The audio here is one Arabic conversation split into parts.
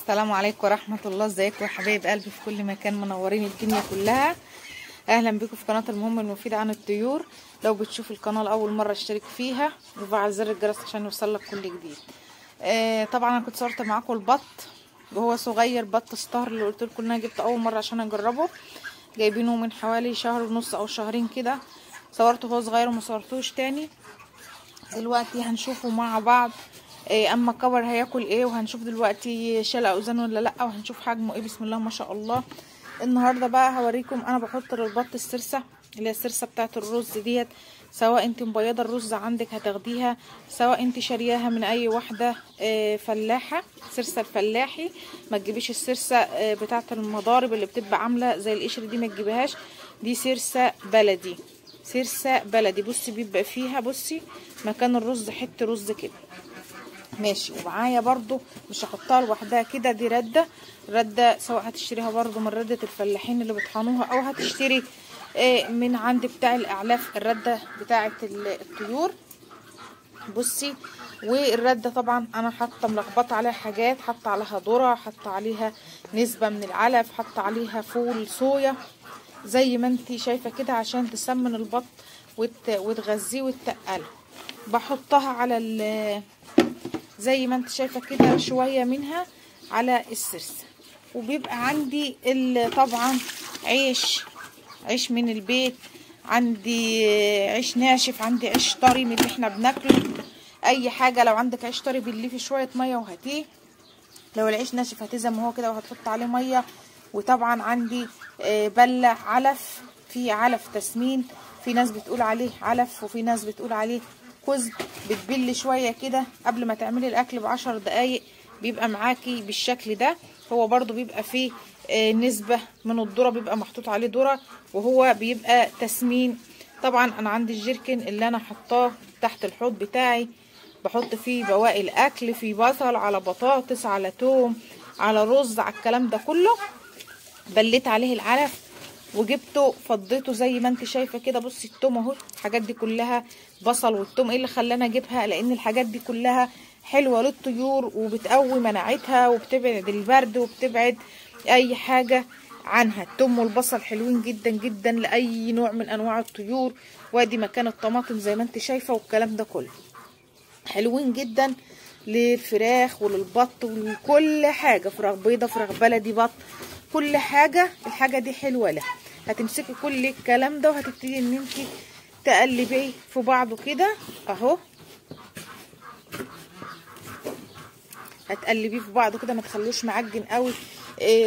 السلام عليكم ورحمة الله. ازيكم يا حبايب قلبي في كل مكان، منورين الدنيا كلها. اهلا بكم في قناة المهم المفيد عن الطيور. لو بتشوف القناة لأول مرة اشترك فيها وفعل زر الجرس عشان يوصلك كل جديد. طبعا انا كنت صورت معاكم البط وهو صغير، بط ستار اللي قلت لكم ان انا جبته اول مرة عشان اجربه. جايبينه من حوالي شهر ونص او شهرين كده، صورته وهو صغير وما صورتوش تاني. دلوقتي هنشوفه مع بعض اما كبر هياكل ايه، وهنشوف دلوقتي شال اوزان ولا لا، وهنشوف حجمه ايه. بسم الله ما شاء الله. النهارده بقى هوريكم انا بحط للبط السرسه، اللي هي السرسه بتاعه الرز ديت. سواء انت مبيضه الرز عندك هتاخديها، سواء انت شارياها من اي واحده فلاحه، سرسه الفلاحي. ما تجيبيش السرسه بتاعه المضارب اللي بتبقى عامله زي القشر دي، ما تجيبهاش. دي سرسه بلدي، سرسه بلدي. بصي بيبقى فيها، بصي مكان الرز حته رز كده ماشي. ومعايا برضو مش هحطها لوحدها كده، دي رده سواء هتشتريها برضو من رده الفلاحين اللي بيطحنوها، او هتشتري من عند بتاع الاعلاف الرده بتاعه الطيور. بصي، والرده طبعا انا حاطه ملخبطه عليها حاجات، حاطه عليها ذره، حاطه عليها نسبه من العلف، حاطه عليها فول صويا زي ما انتي شايفه كده، عشان تسمن البط وتغذيه وتقله. بحطها على زي ما انت شايفه كده شويه منها على السرسه. وبيبقى عندي طبعا عيش من البيت، عندي عيش ناشف، عندي عيش طري من اللي احنا بناكله. اي حاجه، لو عندك عيش طري بتضيفي فيه شويه ميه وهاتيه، لو العيش ناشف هاتيه زي ما هو كده وهتحط عليه ميه. وطبعا عندي بلة علف، في علف تسمين، في ناس بتقول عليه علف وفي ناس بتقول عليه كزب. بتبل شويه كده قبل ما تعملي الاكل ب10 دقايق، بيبقى معاكي بالشكل ده. هو برضو بيبقى فيه نسبه من الذره، بيبقى محطوط عليه ذره، وهو بيبقى تسمين. طبعا انا عندي الجيركن اللي انا حطاه تحت الحوض بتاعي، بحط فيه بواقي الاكل، فيه بصل على بطاطس على توم على رز على الكلام ده كله. بليت عليه العلف وجبته فضيته زي ما انت شايفه كده. بصي التوم اهو، الحاجات دي كلها بصل والتوم. ايه اللي خلاني اجيبها؟ لان الحاجات دي كلها حلوه للطيور وبتقوي مناعتها وبتبعد البرد وبتبعد اي حاجه عنها. التوم والبصل حلوين جدا جدا لاي نوع من انواع الطيور. وادي مكان الطماطم زي ما انت شايفه والكلام ده كله، حلوين جدا للفراخ وللبط ولكل حاجه، فراخ بيضه، فراخ بلدي، بط، كل حاجه. الحاجه دي حلوه لها. هتمسكي كل الكلام ده وهتبتدي ان انت تقلبيه في بعضه كده اهو، هتقلبيه في بعضه كده، ما تخلوش معجن قوي.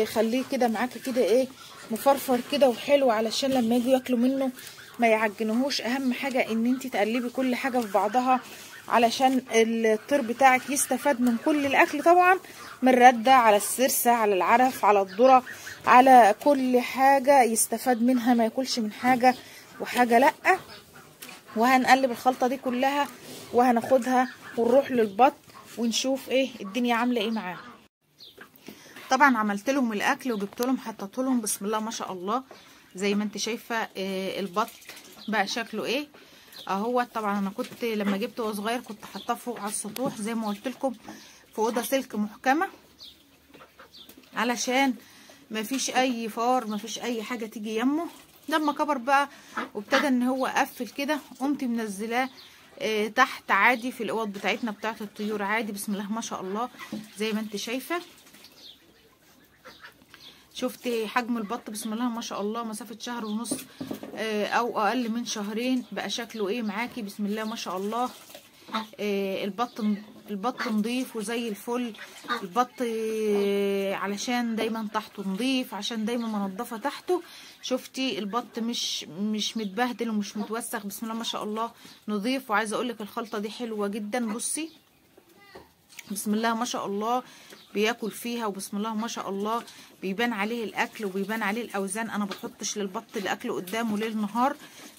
خليه كده معاكي كده مفرفر كده وحلو، علشان لما يجوا ياكلوا منه ما يعجنوهوش. اهم حاجه ان انت تقلبي كل حاجه في بعضها علشان الطير بتاعك يستفاد من كل الاكل، طبعا من الرده على السرسه على العرف على الذره على كل حاجه يستفاد منها، ما ياكلش من حاجه وحاجه لا. وهنقلب الخلطه دي كلها وهناخدها ونروح للبط ونشوف ايه الدنيا عامله ايه معاه. طبعا عملت لهم الاكل وجبت لهم حطيت لهم، بسم الله ما شاء الله. زي ما انت شايفه البط بقى شكله ايه اهو. طبعا انا كنت لما جبته وهو صغير كنت حاطاه فوق على السطوح زي ما قلت لكم، في اوضه سلك محكمه، علشان ما فيش اي فار ما فيش اي حاجه تيجي يمه. لما كبر بقى وابتدى ان هو قفل كده، قمت منزلاه تحت عادي في الاوض بتاعتنا بتاعه الطيور عادي. بسم الله ما شاء الله زي ما انت شايفه. شفتي حجم البط بسم الله ما شاء الله، مسافه شهر ونص او اقل من شهرين بقى شكله ايه معاكي. بسم الله ما شاء الله. البط نضيف وزي الفل. البط علشان دايما تحته نضيف، عشان دايما منضفه تحته. شفتي البط مش متبهدل ومش متوسخ، بسم الله ما شاء الله نضيف. وعايزه اقولك الخلطه دي حلوه جدا. بصي بسم الله ما شاء الله بياكل فيها، وبسم الله ما شاء الله بيبان عليه الاكل وبيبان عليه الاوزان. انا بحطش للبط الاكل قدامه ليل نهار،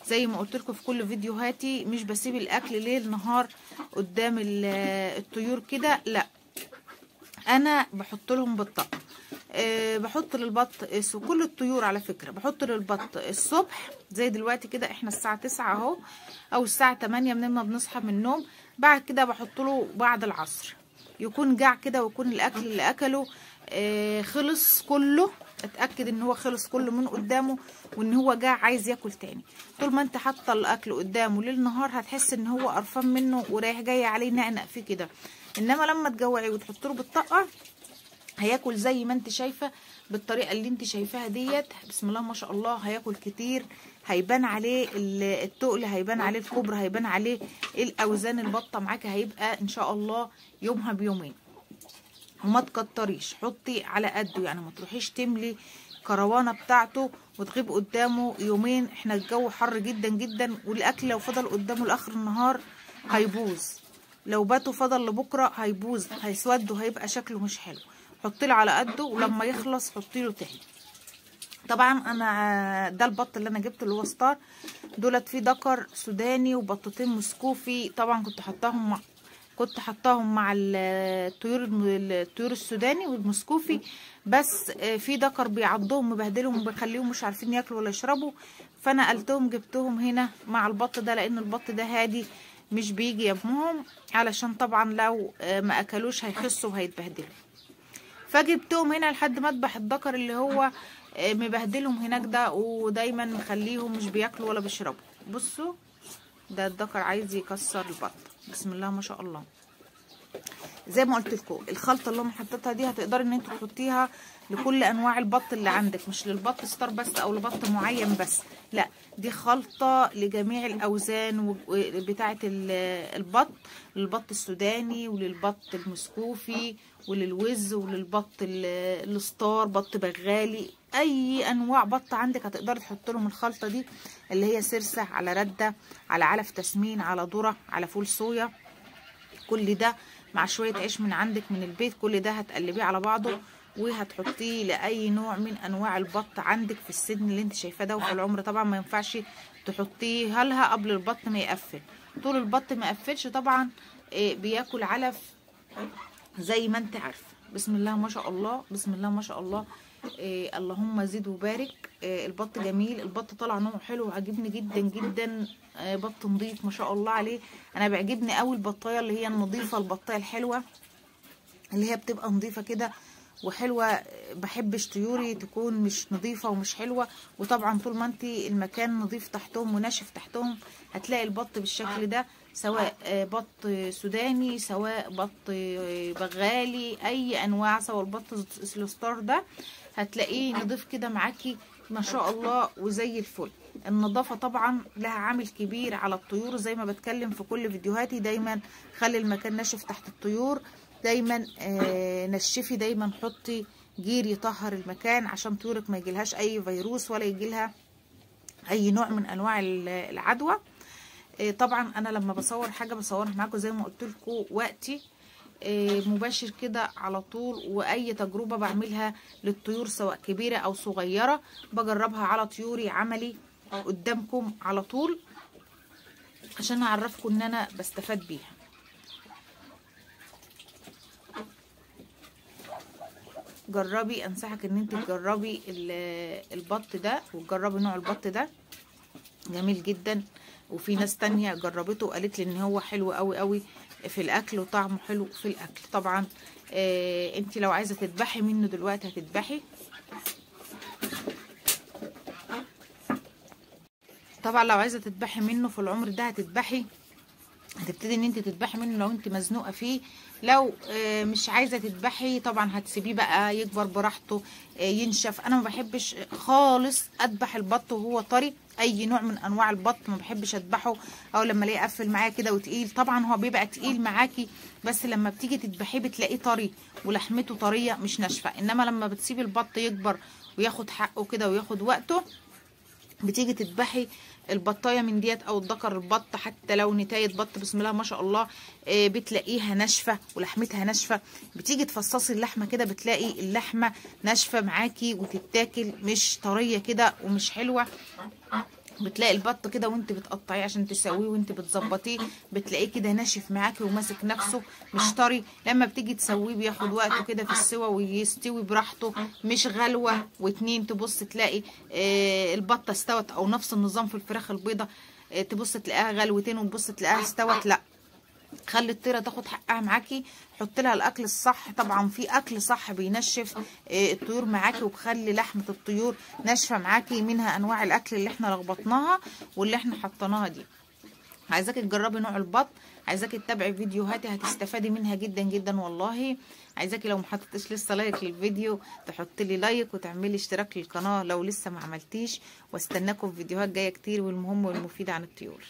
زي ما قلت لكم في كل فيديوهاتي، مش بسيب الاكل ليل نهار قدام الطيور كده، لا، انا بحط لهم بالطقم. بحط للبط كل الطيور على فكره، بحط للبط الصبح زي دلوقتي كده، احنا الساعه 9 اهو او الساعه 8 من ما بنصحى من النوم. بعد كده بحط له بعد العصر، يكون جاع كده، ويكون الاكل اللي اكله خلص كله. اتاكد ان هو خلص كله من قدامه، وان هو جاع عايز ياكل تاني. طول ما انت حاطه الاكل قدامه ليل نهار هتحس ان هو قرفان منه ورايح جاي عليه نقنق فيه كده. انما لما تجوعيه وتحط له بالطاقه هياكل زي ما انت شايفه بالطريقه اللي انت شايفاها ديت. بسم الله ما شاء الله، هياكل كتير، هيبان عليه التقل، هيبان عليه الكبر، هيبان عليه الاوزان. البطه معاكي هيبقى ان شاء الله يومها بيومين. وما تكتريش، حطي على قده، يعني ما تروحيش تملي كروانه بتاعته وتغيب قدامه يومين. احنا الجو حر جدا جدا، والاكل لو فضل قدامه لاخر النهار هيبوظ، لو باتوا فضل لبكره هيبوظ، هيسود وهيبقى شكله مش حلو. حطي له على قده، ولما يخلص حطي له تاني. طبعا انا ده البط اللي انا جبته اللي هو ستار دولت، فيه دكر سوداني وبطتين مسكوفي. طبعا كنت حطاهم مع الطيور السوداني والمسكوفي، بس في دكر بيعضهم مبهدلهم وبيخليهم مش عارفين ياكلوا ولا يشربوا، فانا قلتهم جبتهم هنا مع البط ده، لان البط ده هادي مش بيجي يمهم، علشان طبعا لو ما اكلوش هيخسوا وهيتبهدلوا. فجبتهم هنا لحد ما اذبح الدكر اللي هو مبهدلهم هناك ده، ودايما مخليهم مش بياكلوا ولا بيشربوا. بصوا ده الدكر عايز يكسر البط. بسم الله ما شاء الله. زي ما قلت لكم الخلطه اللي انا حطيتها دي هتقدري ان انتوا تحطيها لكل انواع البط اللي عندك، مش للبط ستار بس او لبط معين بس، لا دي خلطه لجميع الاوزان بتاعه البط، للبط السوداني وللبط المسكوفي وللوز وللبط الستار، بط بغالي، اي انواع بط عندك هتقدري تحط لهم الخلطه دي، اللي هي سرسه على رده على علف تسمين على ذره على فول صويا. كل ده مع شويه عيش من عندك من البيت، كل ده هتقلبيه على بعضه وهتحطيه لاي نوع من انواع البط عندك في السن اللي انت شايفاه ده وفي العمر. طبعا ما ينفعش تحطيه لها قبل البط ما يقفل، طول البط ما يقفلش طبعا بياكل علف زي ما انت عارفه. بسم الله ما شاء الله، بسم الله ما شاء الله، اللهم زد وبارك. البط جميل، البط طلع نوعه حلو وعجبني جدا جدا. بط نضيف ما شاء الله عليه. انا بيعجبني قوي البطايه اللي هي النظيفه، البطايه الحلوه اللي هي بتبقى نظيفه كده وحلوه. بحبش طيوري تكون مش نظيفه ومش حلوه. وطبعا طول ما انت المكان نظيف تحتهم وناشف تحتهم هتلاقي البط بالشكل ده، سواء بط سوداني سواء بط بغالي، اي انواع، سواء البط الستار ده هتلاقيه نضيف كده معاكي ما شاء الله وزي الفل. النظافه طبعا لها عامل كبير على الطيور، زي ما بتكلم في كل فيديوهاتي، دايما خلي المكان ناشف تحت الطيور، دايما نشفي، دايما حطي جير يطهر المكان عشان طيورك ما يجيلهاش اي فيروس ولا يجيلها اي نوع من انواع العدوى. طبعا انا لما بصور حاجه بصورها معاكم زي ما قلت لكم وقتي مباشر كده على طول، واي تجربه بعملها للطيور سواء كبيره او صغيره بجربها على طيوري عملي قدامكم على طول عشان اعرفكم ان انا بستفاد بيها. جربي، انصحك ان انت تجربي البط ده وتجربي نوع البط ده جميل جدا. وفي ناس تانية جربته وقالت لي ان هو حلو قوي قوي في الاكل وطعمه حلو في الاكل. طبعا انت لو عايزه تذبحي منه دلوقتي هتذبحي، طبعا لو عايزه تذبحي منه في العمر ده هتذبحي، هتبتدي ان انت تذبحي منه لو انت مزنوقه فيه. لو مش عايزه تذبحي طبعا هتسيبيه بقى يكبر براحته ينشف. انا ما بحبش خالص اذبح البط وهو طري، اي نوع من انواع البط ما بحبش اذبحه او لما الاقيه قفل معايا كده وتقيل. طبعا هو بيبقى تقيل معاكي بس لما بتيجي تذبحيه بتلاقيه طري ولحمته طريه مش ناشفه. انما لما بتسيبي البط يكبر وياخد حقه كده وياخد وقته بتيجي تذبحي البطايه من ديت او الذكر البط، حتى لو نتايه بط بسم الله ما شاء الله بتلاقيها ناشفه ولحمتها ناشفه. بتيجي تفصصي اللحمه كده بتلاقي اللحمه ناشفه معاكي وتتاكل مش طريه كده ومش حلوه. بتلاقي البط كده وانت بتقطعيه عشان تسويه وانت بتظبطيه بتلاقيه كده ناشف معاكي وماسك نفسه مش طري. لما بتيجي تسويه بياخد وقته كده في السوا ويستوي براحته مش غلوه واتنين. تبص تلاقي البطه استوت، او نفس النظام في الفراخ البيضه تبص تلاقيها غلوتين وتبص تلاقيها استوت. لا خلي الطيره تاخد حقها معاكي. حط لها الاكل الصح، طبعا في اكل صح بينشف الطيور معاكي وبخلي لحمه الطيور ناشفه معاكي، منها انواع الاكل اللي احنا لخبطناها واللي احنا حطيناها دي. عايزاكي تجربي نوع البط، عايزاكي تتابعي فيديوهاتي هتستفادي منها جدا جدا والله. عايزاكي لو محطتش لسه لايك للفيديو تحطي لي لايك وتعملي اشتراك للقناه لو لسه ما عملتيش، واستناكم في فيديوهات جايه كتير والمهم والمفيد عن الطيور.